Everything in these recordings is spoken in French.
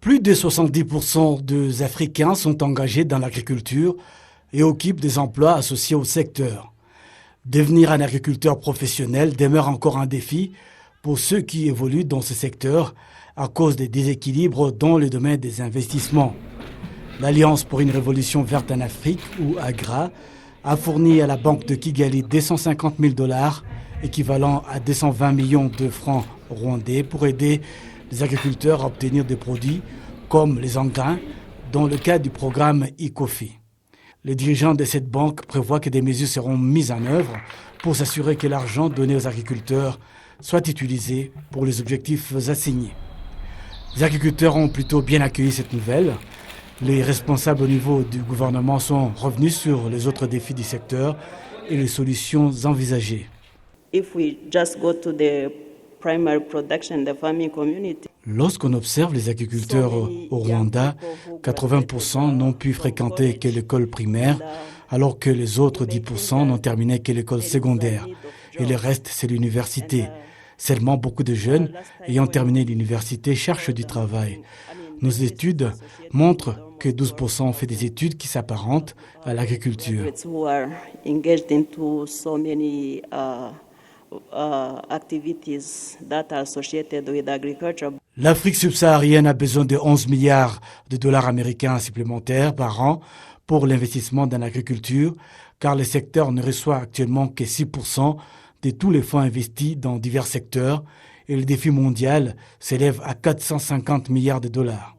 Plus de 70% des Africains sont engagés dans l'agriculture et occupent des emplois associés au secteur. Devenir un agriculteur professionnel demeure encore un défi pour ceux qui évoluent dans ce secteur à cause des déséquilibres dans le domaine des investissements. L'Alliance pour une révolution verte en Afrique, ou AGRA, a fourni à la Banque de Kigali 250 000 $, équivalent à 220 millions de francs rwandais, pour aider les agriculteurs à obtenir des produits comme les engrais dans le cadre du programme ICOFI. Les dirigeants de cette banque prévoient que des mesures seront mises en œuvre pour s'assurer que l'argent donné aux agriculteurs soit utilisé pour les objectifs assignés. Les agriculteurs ont plutôt bien accueilli cette nouvelle. Les responsables au niveau du gouvernement sont revenus sur les autres défis du secteur et les solutions envisagées. Lorsqu'on observe les agriculteurs au Rwanda, 80% n'ont pu fréquenter que l'école primaire, alors que les autres 10% n'ont terminé que l'école secondaire. Et le reste, c'est l'université. Seulement, beaucoup de jeunes ayant terminé l'université cherchent du travail. Nos études montrent que 12% ont fait des études qui s'apparentent à l'agriculture. L'Afrique subsaharienne a besoin de 11 milliards de dollars américains supplémentaires par an pour l'investissement dans l'agriculture, car le secteur ne reçoit actuellement que 6% de tous les fonds investis dans divers secteurs et le défi mondial s'élève à 450 milliards de dollars.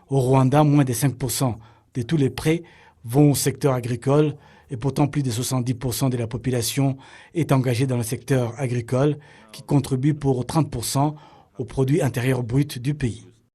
Au Rwanda, moins de 5% de tous les prêts vont au secteur agricole et pourtant plus de 70% de la population est engagée dans le secteur agricole qui contribue pour 30% au produit intérieur brut du pays.